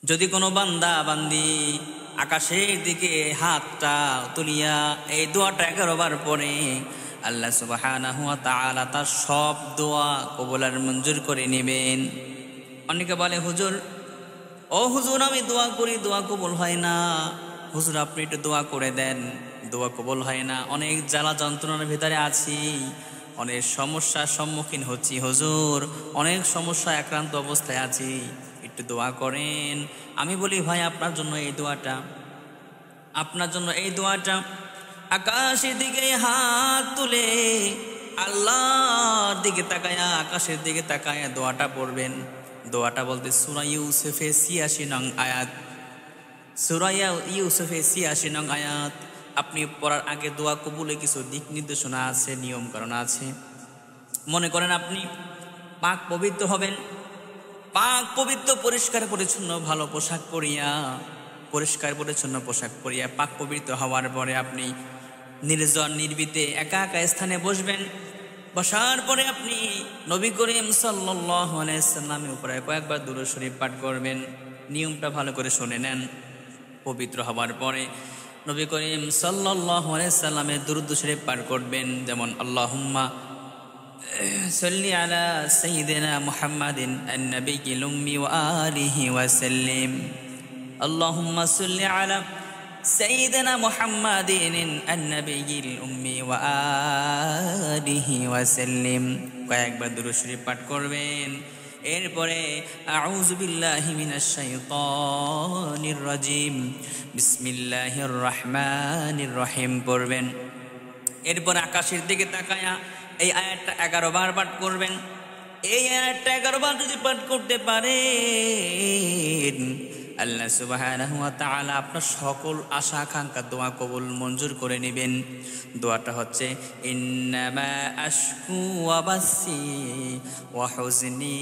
যদি কোনো বান্দা বান্দি আকাশের দিকে হাতটা তুলিয়া এই দোয়াটা 11 বার পরে, আল্লাহ সুবহানাহু ওয়া তাআলা তার সব দোয়া কবুল আর মঞ্জুর করে নেবেন। অনেকে বলে, হুজুর ও হুজুর আমি দোয়া করি, দোয়া কবুল হয় না। হুজুর আপনি একটু দোয়া করে দেন, দোয়া কবুল হয় না। অনেক জ্বালা যন্ত্রণার ভিতরে আছি, অনেক সমস্যার সম্মুখীন হচ্ছি হুজুর, অনেক সমস্যা আক্রান্ত অবস্থায় আছি, একটু দোয়া করেন। আমি বলি, ভাই আপনার জন্য এই দোয়াটা, আপনার জন্য এই দোয়াটা আকাশের দিকে হাত তুলে আল্লাহর দিকে তাকায়া, আকাশের দিকে তাকায়া দোয়াটা পড়বেন। দোয়াটা বলতে সূরা ইউসুফের ৮৬ নং আয়াত, সূরা ইউসুফের ৮৬ নং আয়াত। আপনি পড়ার আগে দোয়া কবুলে কিছু দিক নির্দেশনা আছে, নিয়ম কারণ আছে। মনে করেন আপনি পাক পবিত্র হবেন, পাক পবিত্র পরিষ্কার পরিচ্ছন্ন ভালো পোশাক পরিয়া, পরিষ্কার পরিচ্ছন্ন পোশাক পরিয়া পাক পবিত্র হওয়ার পরে আপনি নির্জন নির্বিতে একা একা স্থানে বসবেন। বসার পরে আপনি নবী করিম সাল্লাল্লাহু আলাইহি সাল্লামের উপরে কয়েকবার দুরূদ শরীফ পাঠ করবেন। নিয়মটা ভালো করে শুনে নেন। পবিত্র হওয়ার পরে নবী করিম সাল্লাল্লাহু আলাইহি সাল্লামের দুরূদ শরীফ পাঠ করবেন, যেমন আল্লাহুম্মা সাল্লি আলা সাইয়্যিদিনা মুহাম্মাদিন আন-নাবিয়্যিল উম্মি ওয়া আলিহি ওয়া সাল্লিম। আল্লাহুম্মা সাল্লি আলা সাইয়্যিদিনা মুহাম্মাদিন আন-নাবিয়্যিল উম্মি ওয়া আলিহি ওয়া সাল্লিম। কয়েকবার দুরূদ শরীফ পাঠ করবেন। এরপরে আউযু বিল্লাহি মিনাশ শাইতানির রাজিম, বিসমিল্লাহির রহমানির রহিম পড়বেন। এরপর আকাশের দিকে তাকায়া এই আয়াতটা 11 বার পাঠ করবেন। এই আয়াতটা 11 বার যদি পাঠ করতে পারেন, আল্লাহ সুবহানাহু ওয়া তাআলা আপনার সকল আশা আকাঙ্ক্ষা দোয়া কবুল মঞ্জুর করে নেবেন। দোয়াটা হচ্ছে, ইন্নামা আশকু ওয়া বাসি ওয়া হুজনি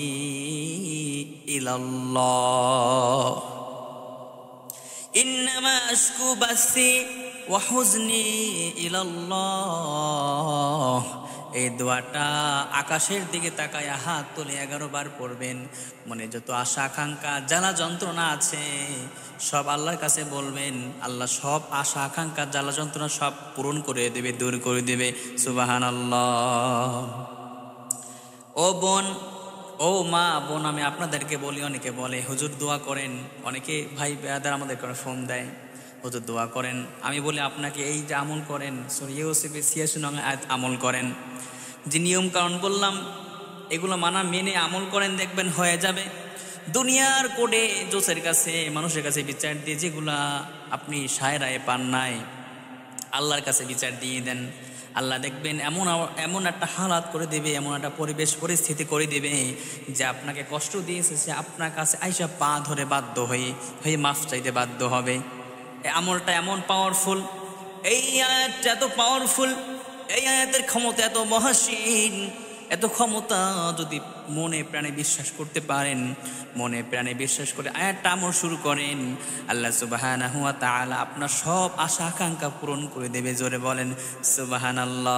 ইলাল্লাহ, ইন্নামা আশকু বাসি ওয়া হুজনি ইলাল্লাহ। এই দোয়াটা আকাশের দিকে তাকায় হাত তুলে 11 বার পড়বেন। মনে যত আশা আকাঙ্ক্ষা জ্বালা যন্ত্রণা আছে সব আল্লাহর কাছে বলবেন। আল্লাহ সব আশা আকাঙ্ক্ষা জ্বালা যন্ত্রণা সব পূরণ করে দেবে, দূর করে দেবে। সুবহানাল্লাহ। ও বোন, ও মা বোন, আমি আপনাদেরকে বলি, অনেকে বলে হুজুর দোয়া করেন, অনেকে ভাই ব্রাদার আমাদের করে ফোন দেয়, হুজুর দোয়া করেন। আমি বলি আপনাকে এই যে আমল করেন, সূরা ইউসুফের ৮৬ নং আয়াত আমল করেন। যে নিয়ম কারণ বললাম এগুলো মানা মেনে আমল করেন, দেখবেন হয়ে যাবে। দুনিয়ার কোডে জোসের কাছে মানুষের কাছে বিচার দিয়ে যেগুলা আপনি সায়রায় পান নাই, আল্লাহর কাছে বিচার দিয়ে দেন। আল্লাহ দেখবেন এমন একটা হালাত করে দেবে, এমন একটা পরিবেশ পরিস্থিতি করে দেবে যে আপনাকে কষ্ট দিয়েছে সে আপনার কাছে আইসা পা ধরে বাধ্য হয়ে মাফ চাইতে বাধ্য হবে। এই আমলটা এমন পাওয়ারফুল, এই আয়াতটা এত পাওয়ারফুল, এই আয়াতের ক্ষমতা এত মহাসীন, এত ক্ষমতা যদি মনে প্রাণে বিশ্বাস করতে পারেন, মনে প্রাণে বিশ্বাস করে আয়াতটা আমল শুরু করেন, আল্লাহ সুবহানাহু ওয়া তাআলা আপনার সব আশা আকাঙ্ক্ষা পূরণ করে দেবে। জোরে বলেন সুবহানাল্লাহ।